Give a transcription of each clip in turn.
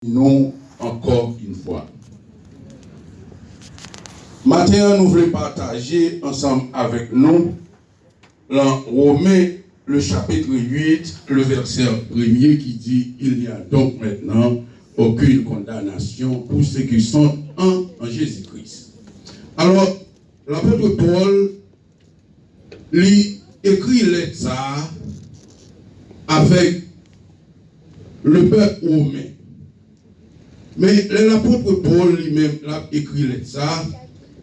Nous, encore une fois. Maintenant, nous voulons partager ensemble avec nous dans Romains, le chapitre 8, le verset 1er qui dit « Il n'y a donc maintenant aucune condamnation pour ceux qui sont en Jésus-Christ. » Alors, l'apôtre Paul lui écrit ça avec le peuple romain. Mais l'apôtre Paul lui-même l'a écrit ça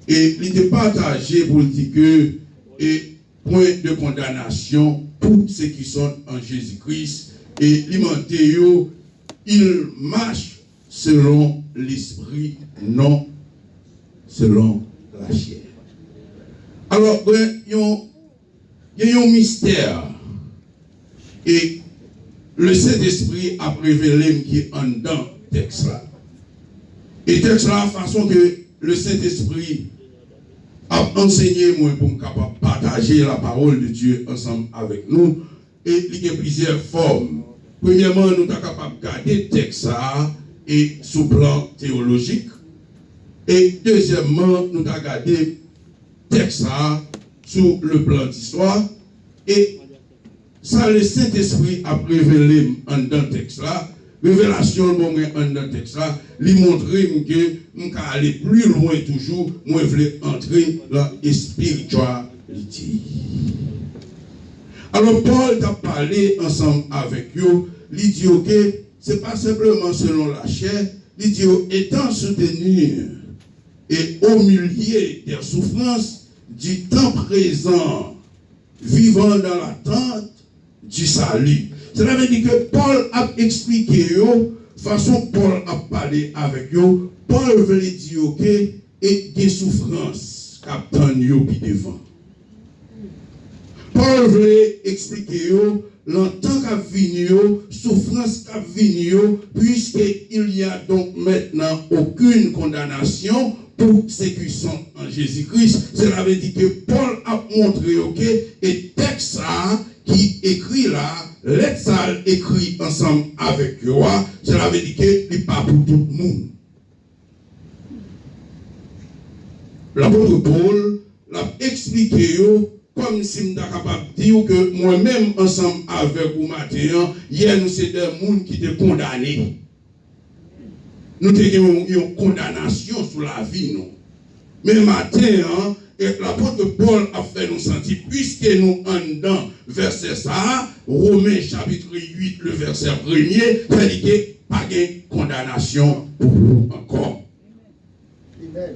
et il était partagé pour dire que et point de condamnation pour ceux qui sont en Jésus-Christ et l'immentéo, il marche selon l'esprit, non selon la chair. Alors, il y a un mystère et le Saint-Esprit a révélé qui est en dedans texte là. Et texte là, façon que le Saint-Esprit a enseigné moi pour me capable partager la parole de Dieu ensemble avec nous. Et il y a plusieurs formes. Premièrement, nous sommes capables de garder texte ça et sous plan théologique. Et deuxièmement, nous avons gardé texte ça sous le plan d'histoire. Et ça, le Saint-Esprit a révélé en dans le texte là. Révélation en dans le texte là, lui montrer que nous allons aller plus loin toujours, moi je veux entrer dans la spiritualité. Alors Paul t'a parlé ensemble avec vous, il dit que ce n'est pas simplement selon la chair, il dit étant soutenu et au milieu des souffrances du temps présent, vivant dans l'attente du salut. Cela veut dire que Paul a expliqué, façon Paul a parlé avec vous, Paul veut dire que et des souffrances qu'attendent qui devant. Paul veut expliquer l'entend qu'a venu, souffrance qu'a venu, puisqu'il n'y a donc maintenant aucune condamnation pour ceux qui sont en Jésus-Christ. Cela veut dire que Paul a montré et texte ça qui écrit là, lettre ça écrit ensemble avec toi, cela veut dire que ce n'est pas pour tout le monde. L'apôtre Paul l'a expliqué comme si je suis capable de dire que moi-même ensemble avec vous matin, hier nous c'est des gens qui étaient condamnés. Nous avons une condamnation sur la vie. Nous. Mais matin, et l'apôtre Paul a fait nous sentir, puisque nous en dans verset ça, Romains chapitre 8, le verset 1er, ça dit que pas de condamnation pour vous encore. Amen.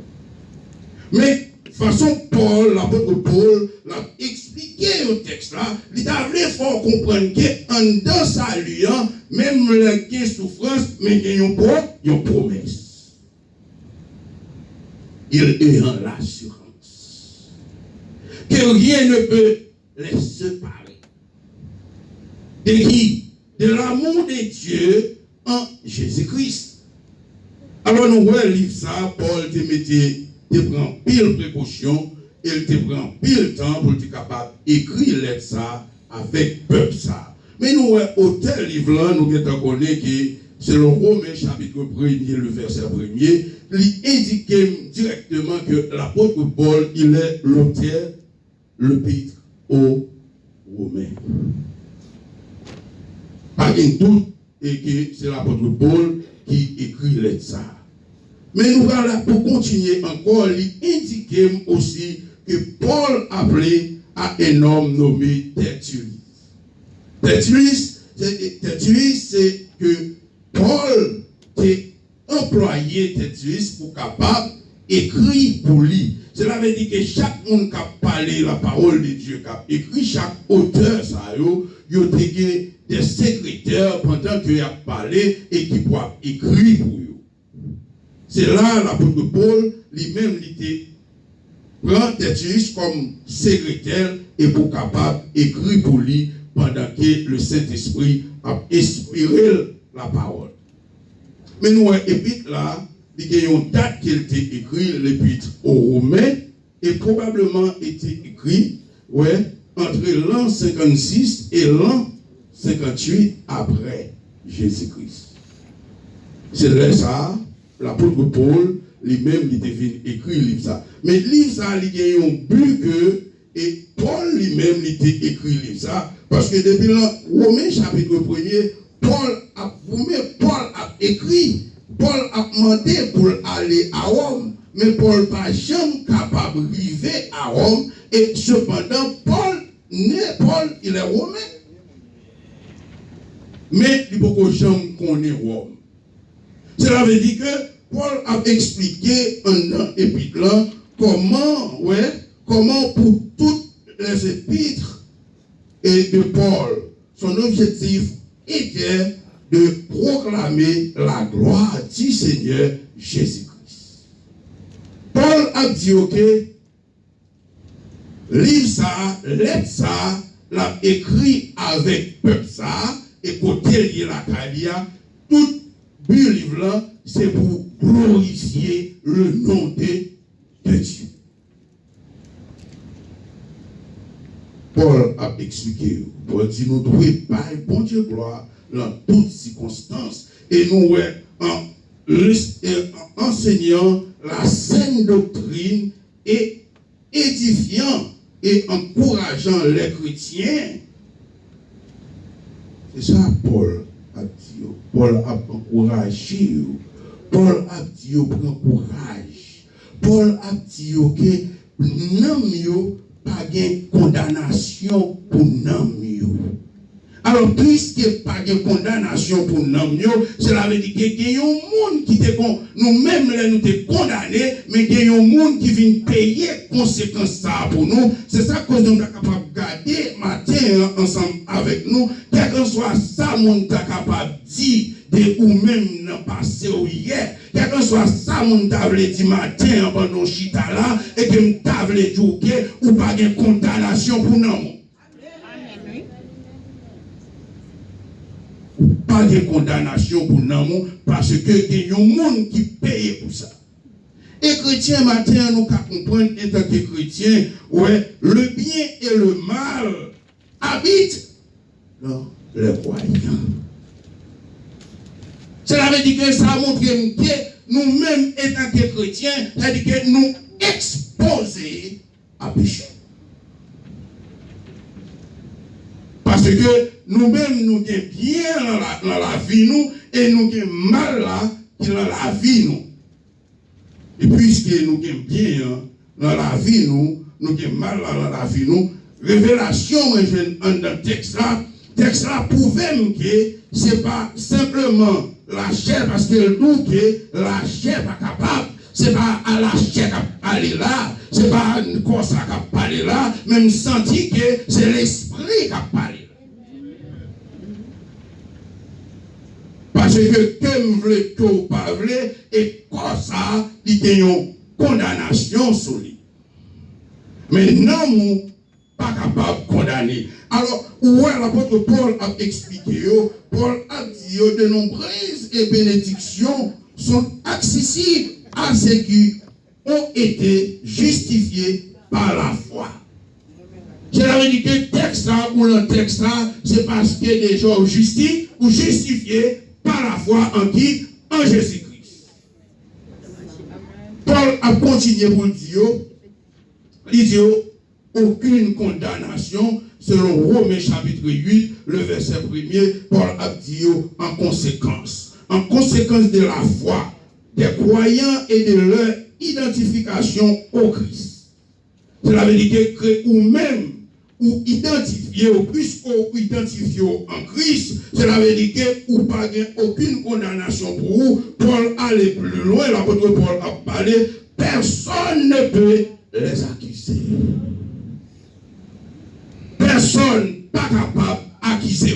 Mais façon Paul, l'apôtre Paul, l'a expliqué au texte là, il a voulu faire comprendre qu'en dans sa lui, même les souffrances, mais il y a une promesse. Il est en l'assurance que rien ne peut les séparer. De qui? De l'amour de Dieu en Jésus-Christ. Alors nous voyons lire ça, Paul te prend pile précaution, il te prend pile temps pour être capable d'écrire ça avec peuple ça. Mais nous voyons au tel livre là, nous connaissons que selon Romains chapitre 1er, le verset 1er, il indique directement que l'apôtre Paul, il est l'auteur, le pitre aux Romains. Pas de doute et que c'est l'apôtre Paul qui écrit ça. Mais nous allons pour continuer encore, il indique aussi que Paul appelé à un homme nommé Tertullus. Tertullus, c'est que Paul est employé Tertullus pour capable écrire pour lui. Cela veut dire que chaque monde qui a parlé la parole de Dieu, qui a écrit, chaque auteur, ça y a des secrétaires pendant qu'il a parlé et qui doivent écrire pour eux. C'est là l'apôtre Paul lui-même prend Tertullus comme secrétaire et pour capable d'écrire pour lui pendant que le Saint-Esprit a inspiré la parole. Mais nous, l'épître là, il y a une date qu'il a écrit, l'épître aux Romains, et probablement été écrit entre l'an 56 et l'an 58 après Jésus-Christ. C'est là ça, l'apôtre Paul, lui-même, il était venu écrire le livre ça. Mais le livre ça, il y a un but que, et Paul lui-même, il était écrit le livre ça, parce que depuis le Romains chapitre 1er, Paul a écrit, Paul a demandé pour aller à Rome, mais Paul n'est pas jamais capable d'arriver à Rome, et cependant, Paul, il est romain. Mais il ne peut pas jamais connaître Rome. Cela veut dire que Paul a expliqué un épître comment pour toutes les épîtres et de Paul, son objectif était de proclamer la gloire du Seigneur Jésus-Christ. Paul a dit, ok, livre ça, lettre ça, l'a écrit avec peuple ça, et côté lié la calia, tout le livre là, c'est pour glorifier le nom de Dieu. Paul a expliqué, Paul dit, nous devons par bon Dieu gloire dans toutes circonstances, et nous en enseignant la saine doctrine et édifiant et encourageant les chrétiens. C'est ça Paul a dit. Paul a encouragé. Paul a dit, prends courage. Paul a dit que non, pas de condamnation pour non. Alors, puisque pas de condamnation pour non, cela veut dire qu'il y a un monde qui te nous-mêmes nous te condamnés, mais il y a un monde qui vient payer conséquences ça pour nous. C'est ça que nous sommes capables de garder matin ensemble avec nous. Quel que soit ça, monde est capable de dire de ou même dans passé ou hier. Quel que soit ça, monde t'a dit matin pendant nos chita là, et que nous t'a dit ou pas de condamnation pour nous. Pas de condamnation pour nous, parce que il y a un monde qui paye pour ça. Et chrétiens, matin, nous comprenons en tant que chrétiens, ouais, le bien et le mal habitent dans les croyants. Cela veut dire que ça montre que nous-mêmes, en tant que chrétiens, c'est-à-dire que nous exposés à péché. Parce que nous-mêmes, nous avons bien dans la vie, nous, et nous avons mal là, dans la vie, nous. Et puisque nous avons bien dans la vie, nous avons mal dans la vie, nous, révélation, dans le texte là prouve que ce n'est pas simplement la chair, parce que nous, la chair n'est pas capable, ce n'est pas à la chair qui aller là, ce n'est pas un corps qui aller là, même senti que c'est l'esprit qui parle. Parce que comme vle ou pas vle, et comme ça, il y a une condamnation sur lui. Mais non, nous pas capable de condamner. Alors, où l'apôtre Paul a expliqué, Paul a dit de nombreuses bénédictions sont accessibles à ceux qui ont été justifiés par la foi. Cela veut dire que le texte là, ou le texte là, c'est parce que des gens justifiés ou justifiés par la foi en qui? En Jésus-Christ. Paul a continué pour dire, il dit, aucune condamnation, selon Romains chapitre 8, le verset 1er, Paul a dit en conséquence de la foi des croyants et de leur identification au Christ. Cela veut dire que ou même ou identifié ou plus ou identifié en Christ, cela veut dire que ou pas aucune condamnation pour vous. Paul allait plus loin, l'apôtre Paul a parlé, personne ne peut les accuser. Personne pas capable d'accuser.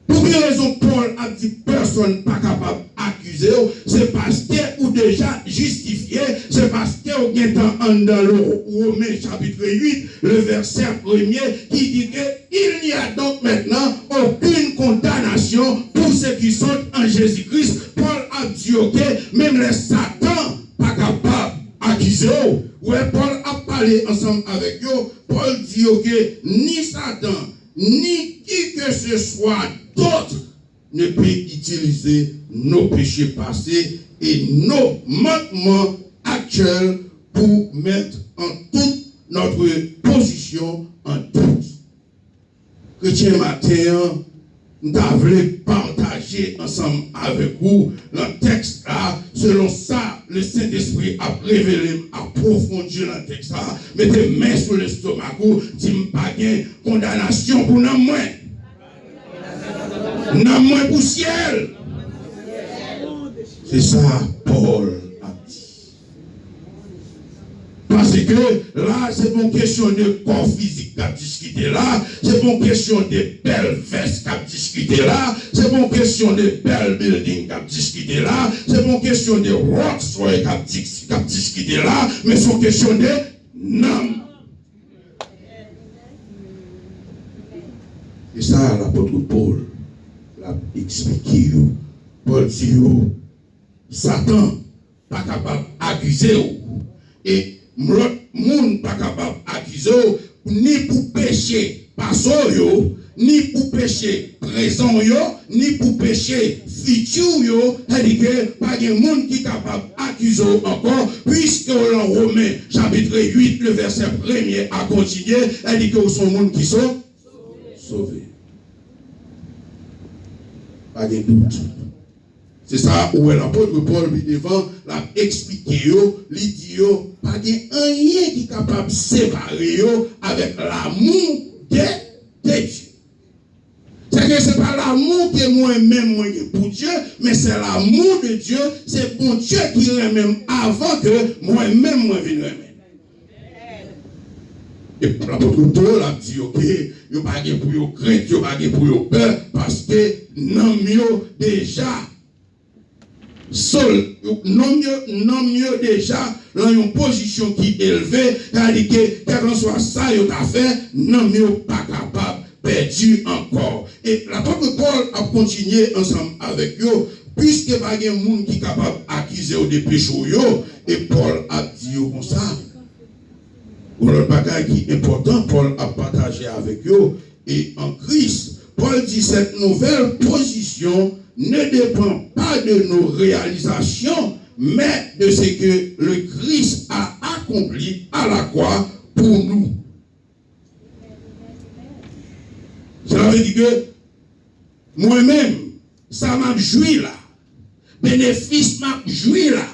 Pour quelle raison Paul a dit personne pas capable d'accuser? C'est parce que ou déjà justifié, c'est parce que vous êtes dans le Romains chapitre 8, le verset 1er, qui dit qu'il n'y a donc maintenant aucune condamnation pour ceux qui sont en Jésus-Christ. Paul a dit ok, même les Satan pas capable d'accuser. Ouais, Paul a parlé ensemble avec eux. Paul dit ok, ni Satan, ni qui que ce soit d'autre ne peut utiliser nos péchés passés et nos manquements actuels pour mettre en toute notre position en doute. Chrétien matin, nous voulons partager ensemble avec vous le texte là, selon ça, le Saint-Esprit a révélé, approfondi le texte là, mettez main sur l'estomac, dit pas de condamnation pour nous moins. Nous moins pour ciel. C'est ça, Paul a dit. Parce que là, c'est une question de corps physique qui a discuté là, c'est une question de belles vestes qui a discuté là, c'est une question de belles buildings qui a discuté là, c'est une question de Rolls-Royce qui a discuté là, mais c'est une question de nom. Et ça, l'apôtre Paul l'a expliqué. Paul dit, Satan pas capable d'accuser. Et l'autre monde pas capable d'accuser ni pour péché passé, ni pour péché présent, ni pour péché futur. C'est-à-dire que pas de monde qui est capable d'accuser encore, puisque dans Romains chapitre 8, le verset 1er a continué, elle dit que sont monde qui sont sauvés. Pas de doute. C'est ça où l'apôtre Paul lui devant l'a expliqué, lui dit, pas de rien qui est capable de séparer avec l'amour de Dieu. C'est que ce n'est pas l'amour que moi-même pour Dieu, mais c'est l'amour de Dieu, c'est bon Dieu qui l'aime avant que moi-même moi vienne l'aimer. Et l'apôtre Paul a dit, ok, il n'y a pas de pour crainte, il n'y a pas de pour peur, parce que non mieux déjà, seul, non mieux déjà, dans une position qui est élevée, c'est-à-dire que, quel que soit ça, il a fait, non mieux pas capable, perdu encore. Et l'apôtre Paul a continué ensemble avec eux, puisque il n'y a pas de monde qui est capable d'accuser des péchés, et Paul a dit comme ça. Le bagage qui est important, Paul a partagé avec eux, et en Christ, Paul dit cette nouvelle position ne dépend pas de nos réalisations, mais de ce que le Christ a accompli à la croix pour nous. Cela veut dire que moi-même, ça m'a joui là, bénéfice m'a joui là,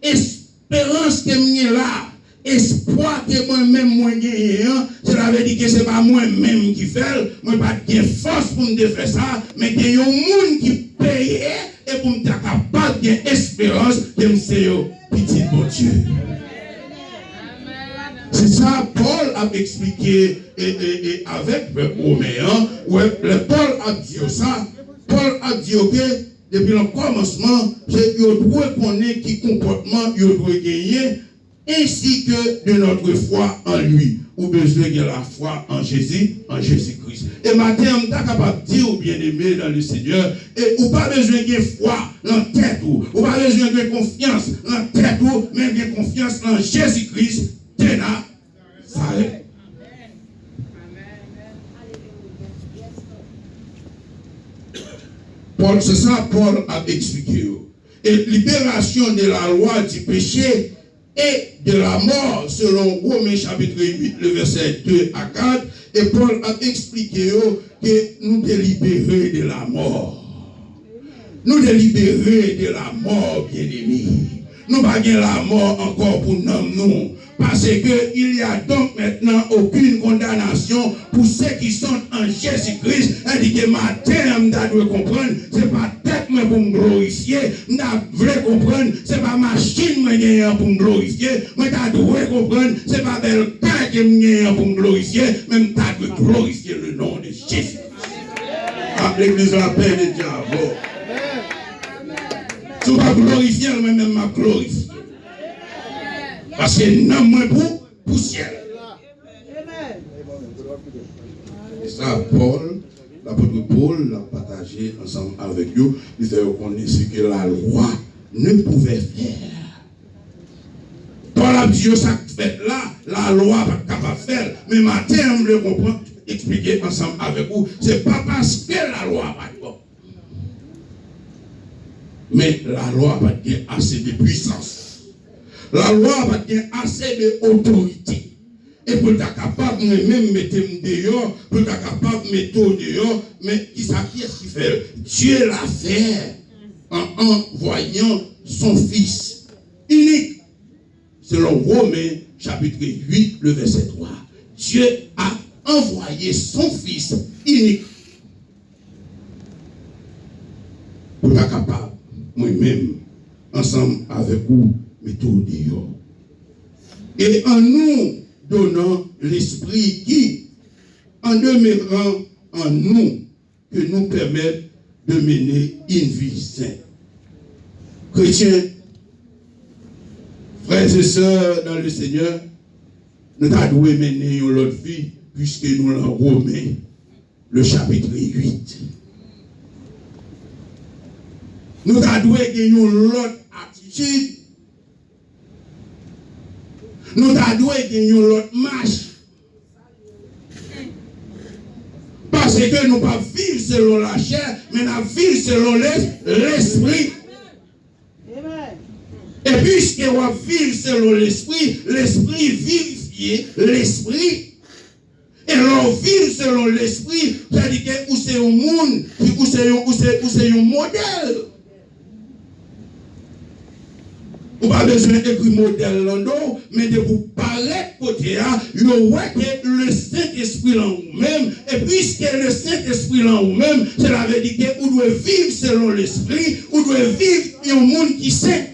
espérance que m'y là, espoir que moi-même moi gagne, cela veut dire que ce n'est pas moi-même qui fait, moi pas de force pour me faire ça, mais il y a un monde qui paye et pour me être capable d'espérance de me faire petit bon Dieu. C'est ça Paul a expliqué et avec le Romain, où Paul a dit ça, Paul a dit ok, depuis le commencement, c'est qu'il doit connaître qui comportement il doit gagner, ainsi que de notre foi en lui. Ou besoin de la foi en Jésus-Christ. Et maintenant, on est capable de dire, bien-aimé dans le Seigneur, et ou pas besoin de foi dans la tête, ou pas besoin de confiance dans la tête, mais de confiance en Jésus-Christ, de Nazareth. Paul, c'est ça Paul a expliqué. Et libération de la loi du péché et de la mort, selon Romains chapitre 8, le verset 2 à 4, et Paul a expliqué que nous délibérer de la mort. Nous délibérer de la mort, bien-aimés. Nous ne pas la mort encore pour nous. Parce qu'il n'y a donc maintenant aucune condamnation pour ceux qui sont en Jésus-Christ. Elle dit que matin, je dois comprendre, ce n'est pas tête pour me glorifier. Je dois comprendre, ce n'est pas machine pour me glorifier. Mais je dois comprendre, ce n'est pas belle caille pour me glorifier. Mais je dois glorifier le nom de Jésus. L'église de la paix de Dieu. Tu vas glorifier, moi-même m'a glorifié. Parce que non moins pour ciel. Et ça, Paul, l'apôtre Paul l'a partagé ensemble avec eux. Il fait reconnaître ce que la loi ne pouvait faire. Paul a dit ça fait là, la loi va pas capable faire. Mais matin, on le comprend, expliquer ensemble avec vous. C'est pas parce que la loi va pas. Mais la loi n'a pas assez de puissance. La loi n'a pas assez d'autorité. Et pour être capable de même mettre dehors, pour être capable de mettre dehors, mais qui est-ce qui fait? Dieu l'a fait en envoyant son Fils unique. Selon Romains chapitre 8, le verset 3. Dieu a envoyé son Fils unique pour être capable, moi-même, ensemble avec vous, mettre dehors. Et en nous donnant l'esprit qui, en demeurant en nous, que nous permette de mener une vie sainte. Chrétiens, frères et sœurs dans le Seigneur, nous devons mener une autre vie, puisque nous l'avons Romains, le chapitre 8. Nous devons gagner une autre attitude. Nous devons gagner une autre marche. Parce que nous ne pas vivre selon la chair, mais nous vivons selon l'esprit. Et puisque nous vivons selon l'esprit, l'esprit vivifie l'esprit. Et l'on vit selon l'esprit, c'est-à-dire que où c'est un monde, où c'est un modèle. On n'a pas besoin d'écrire modèle là, mais de vous paraître côté, vous voyez que le Saint-Esprit là vous-même, et puisque le Saint-Esprit là vous-même, cela veut dire que vous devez vivre selon l'esprit, vous devez vivre un monde qui sait.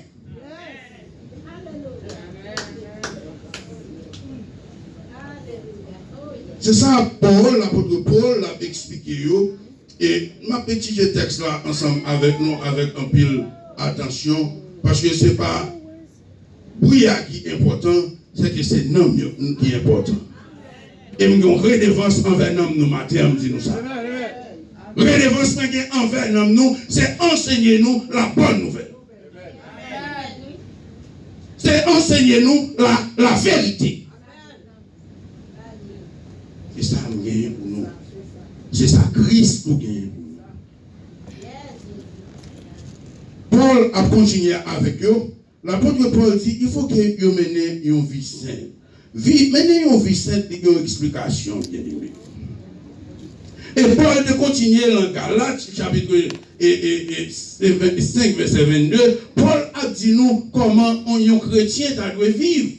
C'est ça, Paul, l'apôtre Paul, l'a expliqué. Et ma petite texte là, ensemble avec nous, avec un pile attention, parce que ce n'est pas prière qui est important, c'est que c'est l'homme qui est important. Et nous avons une redevance envers l'homme, nous, matin, nous ça. Redevance envers l'homme, nous, c'est enseigner nous la bonne nouvelle. C'est enseigner nous la vérité. C'est ça nous gagne pour nous. C'est ça Christ nous gagne pour nous. Paul a continué avec eux. L'apôtre Paul dit il faut que vous meniez une vie sainte. Mener une vie sainte, il y a une explication, bien aimé. Et Paul de continuer dans Galates, chapitre 5, verset 22, Paul a dit nous comment un chrétien doit vivre.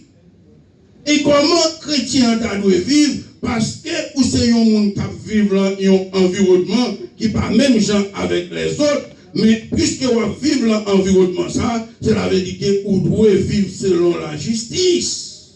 Et comment chrétien doit vivre? Parce que vous c'est un monde qui vit dans un environnement qui n'est pas même genre avec les autres, mais puisque vous vivez dans un environnement ça, cela veut dire que vous devez vivre selon la justice.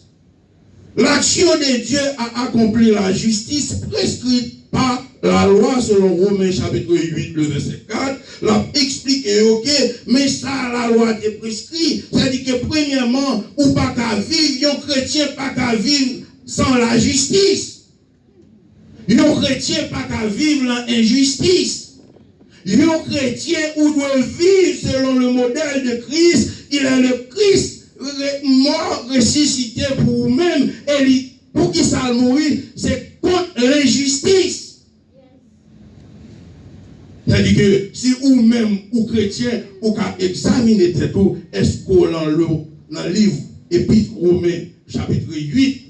L'action de Dieu a accompli la justice prescrite par la loi selon Romains chapitre 8, le verset 4, l'a expliqué, ok, mais ça, la loi est prescrite. C'est-à-dire que premièrement, ou pas qu'à vivre, un chrétien pas qu'à vivre sans la justice. Un chrétien pas qu'à vivre l'injustice. Un chrétien ou doit vivre selon le modèle de Christ. Il est le Christ mort, ressuscité pour vous-même. Et pour qu'il s'en mourir, c'est contre l'injustice. C'est-à-dire que si vous-même, ou chrétien, vous pouvez examiner tout, est-ce qu'on dans le livre Épître Romains, chapitre 8,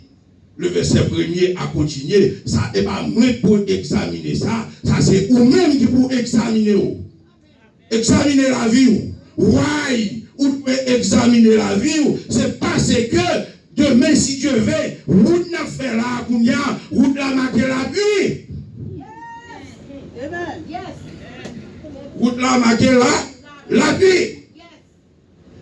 le verset 1er a continué, ça n'est pas moi pour examiner ça, ça c'est vous-même qui pour examiner. Examiner la vie. Why? Vous pouvez examiner la vie, c'est parce que demain, si Dieu veut, vous n'a fait la kounya, vous n'a marqué la pluie. Amen. Yes. Vous n'a marqué la pluie.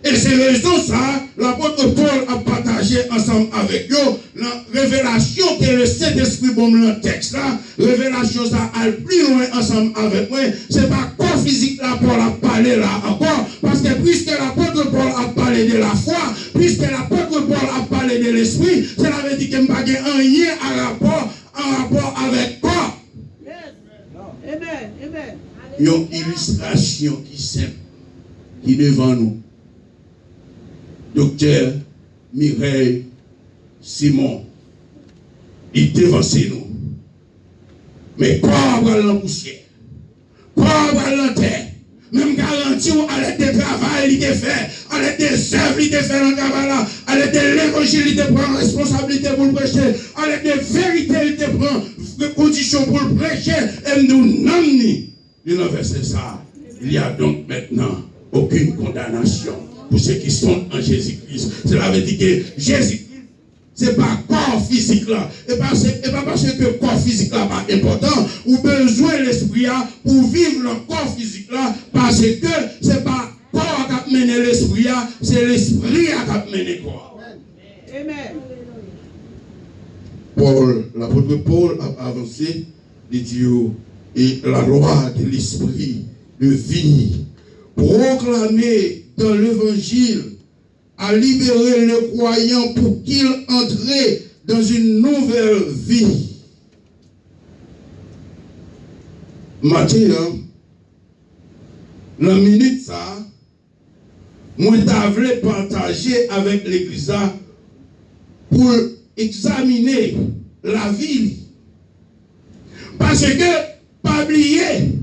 Et c'est raison ça, l'apôtre Paul a partagé ensemble avec eux la révélation que le Saint-Esprit bon dans le texte là, révélation ça a plus loin ensemble avec moi, c'est pas corps physique là Paul a parlé là encore, parce que puisque l'apôtre Paul a parlé de la foi, puisque l'apôtre Paul a parlé de l'esprit, cela veut dire qu'il n'y a pas un lien en rapport avec corps. Amen. Amen. Une illustration qui est simple, qui est devant nous. Docteur Mireille Simon, il dévancé nous. Mais quoi va la poussière? Quoi va la terre? même garantie à l'aide des travail, il était fait, à l'aide des œuvres, il était fait dans le travail là, à l'aide de l'évangile, il était prend responsabilité pour le prêcher, à l'aide des vérités, il était prend conditions pour le prêcher, et nous n'en il a versé ça. Il y a donc maintenant aucune condamnation pour ceux qui sont en Jésus-Christ. Cela veut dire que Jésus-Christ, ce n'est pas corps physique là. Et pas parce que le corps physique là pas important, ou besoin de l'esprit là pour vivre le corps physique là, parce que ce n'est pas corps qui a mené l'esprit là, c'est l'esprit qui a mené corps. Amen. L'apôtre Paul a avancé, il dit, et la loi de l'esprit de vie, proclamée dans l'évangile, a libéré le croyant pour qu'il entre dans une nouvelle vie. Maintenant, la minute ça, moi je partager avec l'église pour examiner la vie. Parce que, pas oublier,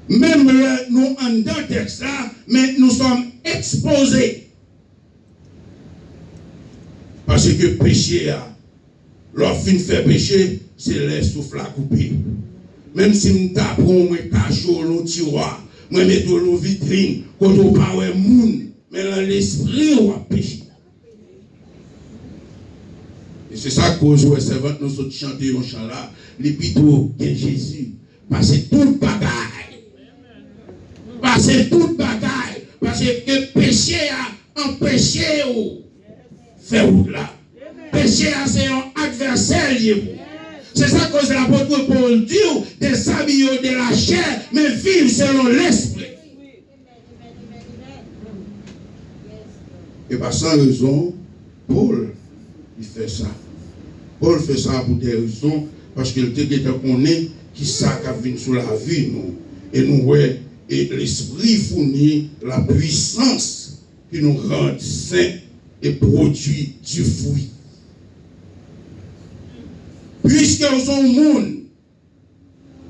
même nous en dans texte là, mais nous sommes exposés. Parce que péché, lorsqu'on fait péché, c'est les souffles à couper. Même si nous tapons, moi, cachot, nous tiroir, moi, mettons nos vitrines, quand on parle de monde, mais dans l'esprit, on a péché. Et c'est ça que les servants nous ont chanté au chant là, les plutôt que Jésus. Parce que tout bagaille. Parce que tout bagaille. Parce que péché a empêché ou faire route là. Péché a c'est un adversaire. C'est ça que l'apôtre Paul dit, des habits de la chair, mais vivre selon l'esprit. Et par sans raison, Paul, il fait ça. Paul fait ça pour des raisons, parce qu'il connaît qui ça qui vient sur la vie, nous. Et nous, ouais, et l'esprit fournit la puissance qui nous rend saints et produit du fruit. Puisque nous sommes un monde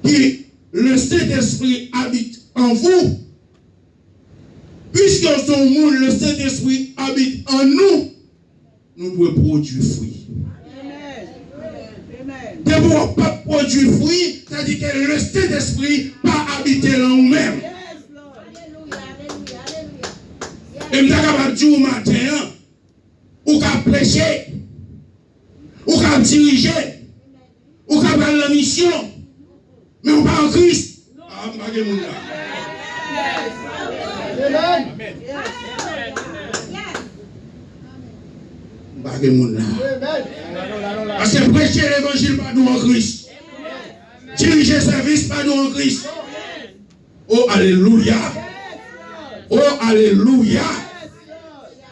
qui le Saint-Esprit habite en vous, puisque nous sommes un monde, le Saint-Esprit habite en nous, nous devons produire fruit. De ne pas produire fruit, c'est-à-dire que le Saint-Esprit pas habiter en nous-mêmes. Et je suis capable de dire au matin, ou qu'à prêcher, ou qu'à diriger, ou qu'à faire la mission, mais on pas en Christ. Ah, je ne sais pas. Parce que prêcher l'évangile pas nous en Christ. Diriger le service pas nous en Christ. Oh, alléluia. Oh, alléluia.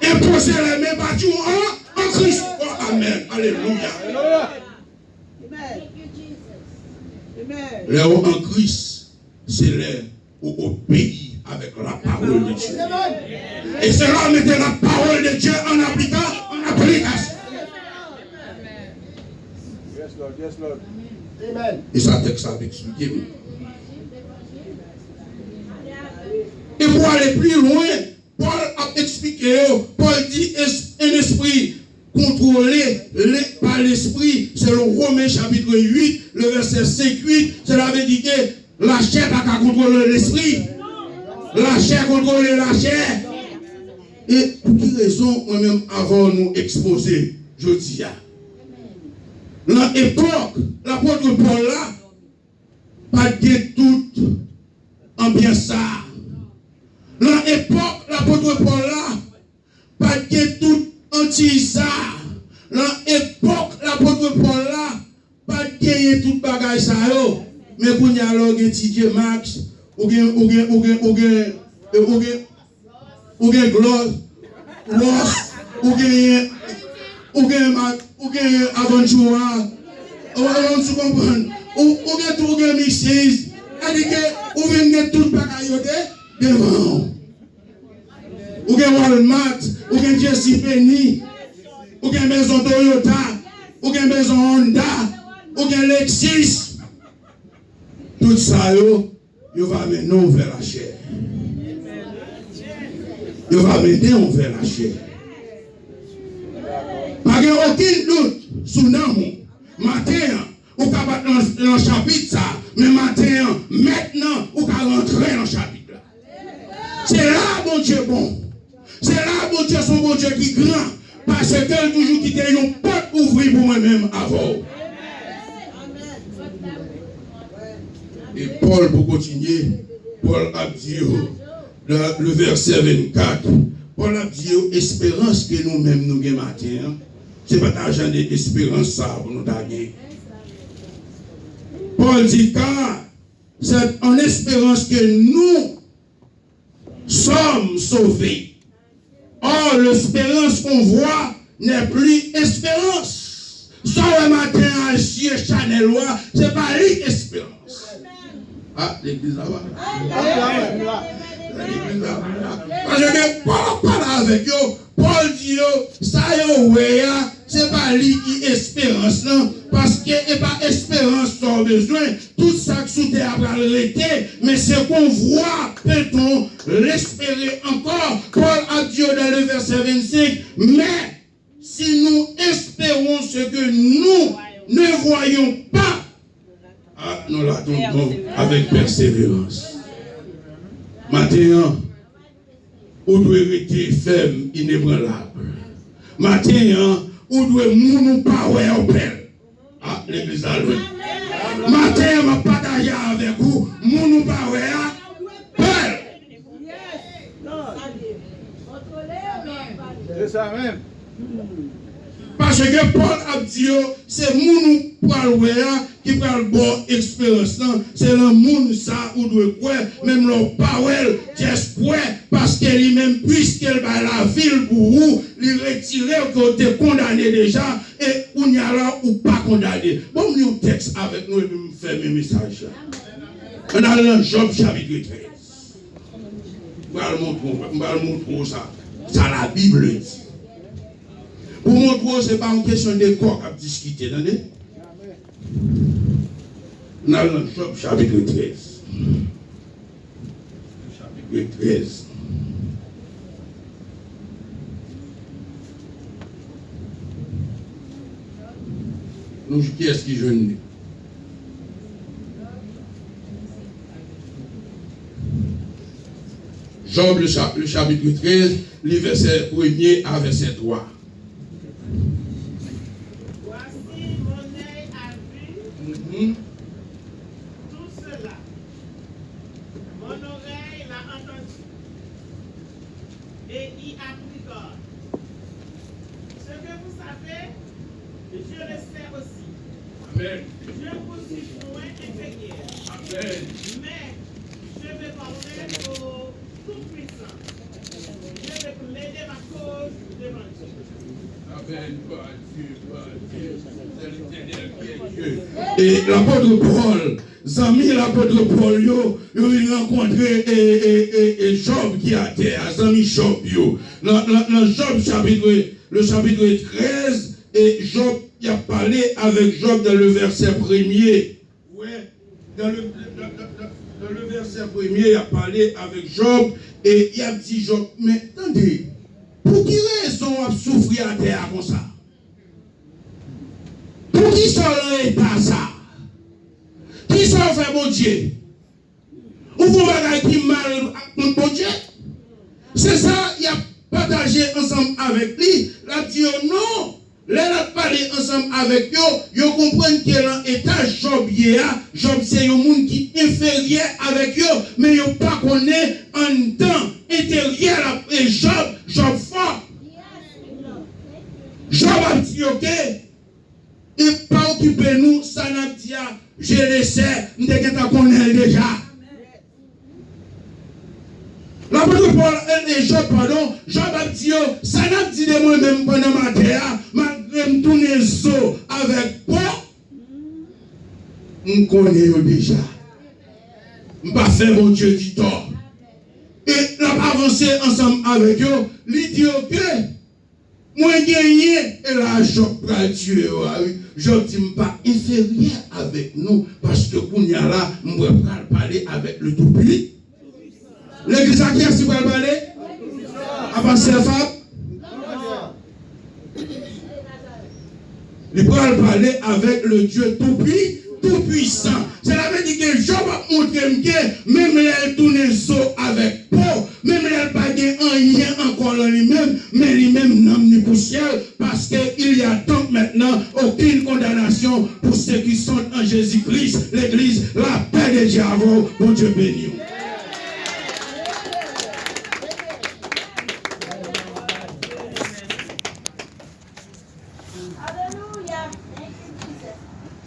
Imposer les mains battues en Christ. Oh, amen. Alléluia. Les hauts en Christ, c'est les où obéir avec la parole de Dieu. Et cela mettait la parole de Dieu en application. Yes, Lord. Yes, Lord. Amen. Et ça texte a expliqué. Et pour aller plus loin, Paul a expliqué, Paul dit un esprit contrôlé par l'esprit, selon Romains chapitre 8, le verset 5-8, cela veut dire que la chair n'a qu'à contrôler l'esprit. La chair contrôle la chair. Et pour quelle raison, moi-même, avant nous exposer, je dis, dans l'époque, l'apôtre Paul là, pas de toute ambiance ça. Dans l'époque, l'apôtre Paul là, pas de toute anti-ça. Dans l'époque, l'apôtre Paul là, pas de toute bagaille ça. Mais quand il y a un TJ Maxx, ou bien Gloss, ou bien Aventura, tu comprends? Ou bien Mixes, c'est-à-dire que ou bien tout bagaille devant. Ou bien Walmart, ou bien JCPenney, ou bien maison Toyota, ou bien maison Honda, ou bien Lexus. Tout ça, il va mener nous vers la chair. Il va mener nous vers la chair. Pas aucun doute sur nous. Matin, ou ka battre dans le chapitre ça, mais maintenant, ou ka rentrer dans le chapitre là. C'est là bon Dieu bon. C'est là bon Dieu son bon Dieu qui est grand. Parce que toujours qui a une porte ouverte pour moi-même avant. Et Paul, pour continuer, Paul a dit dans le verset 24, Paul a dit espérance que nous-mêmes nous gagnons matin. C'est pas l'argent d'espérance ça pour nous gagner. Paul dit car c'est en espérance que nous sommes sauvés. Or, l'espérance qu'on voit n'est plus espérance. Ça, le matin, à chier Chanel, c'est pas l'espérance. Ah, l'église là-bas. Parce que Paul parle avec eux, Paul dit, ça c'est pas lui qui espérance, non? Parce que c'est pas espérance qu'on a besoin. Tout ça que sous terre va l'été, mais c'est qu'on voit, peut-on l'espérer encore. Paul a dit dans le verset 25, mais si nous espérons ce que nous ne voyons pas, nous l'attendons avec persévérance. Maintenant, on doit rester ferme, inébranlable. Maintenant, on doit mourir pas au père. Ah, l'église a loué. Matin, je vais partager avec vous, mourir pas au père. C'est ça même. Parce que Paul a dit, c'est moun qui prend le bon expérience. C'est le monde ça où doit croire, même le power, j'espère, parce qu'elle est même, puisqu'elle va la ville pour vous, lui retirer que tu es condamné déjà, et on y a là ou pas condamné. Bon, nous texte avec nous et nous faire mes messages. On a dans Job chapitre 13. Je vais montrer ça. Ça la Bible dit. Pour montrer, ce n'est pas une question de corps à discuter. Nous allons dans Job chapitre 13. Chapitre 13. Nous, qui est-ce qui jeûne? Job, le chapitre 13, les versets 1er à verset 3. Tout cela, mon oreille l'a entendu et y a pris garde. Ce que vous savez, je le sais aussi. Amen. Je vous suis moins inférieur. Amen. Mais je vais parler au Tout-Puissant. Je vais plaider ma cause devant Dieu. Amen. Et l'apôtre Paul, Zami l'apôtre Paul, il rencontré Job qui a terre, Zami Job, dans Job le chapitre 13, et Job, il a parlé avec Job dans le verset 1er. Ouais, dans le verset 1er, il a parlé avec Job, et il a dit Job, mais attendez, pour qui raison on a souffrir à terre comme ça? Pour qui ça n'est pas ça? Qui ça fait bon Dieu? Ou vous voyez qui mal mon bon Dieu? C'est ça, il a partagé ensemble avec lui. Il a dit non. Là, il a parlé ensemble avec eux. Ils comprennent qu'il y a un état Job. Job, c'est un monde qui est inférieur avec eux. Mais ils ne pas connaît en temps intérieur après Job fort. Job a dit ok. Et pas occuper nous, ça n'a dit, je le sais, nous devons connaître déjà. L'apôtre Paul et Job, pardon, Job a dit, ça n'a dit de moi-même pendant ma terre, malgré me tourner saut avec quoi, nous connaissons déjà. Je ne vais pas faire mon Dieu qui tort. Et l'on a avancé ensemble avec eux, il dit, ok, moi gagné, et là, Job va tuer. je ne dis pas inférieur avec nous, parce que qu'on y a là, on va parler avec le tout-puissant. L'église à qui est-ce qu'on va parler? Avant ces femmes? Il va parler avec le Dieu tout-puissant. Cela veut dire que je vais montrer que même les tourner avec peau, même les pas de rien encore en lui-même, mais lui-même n'en ni poussière, parce qu'il y a donc maintenant aucune condamnation pour ceux qui sont en Jésus-Christ, l'Église, la paix de Dieu, bon Dieu béni.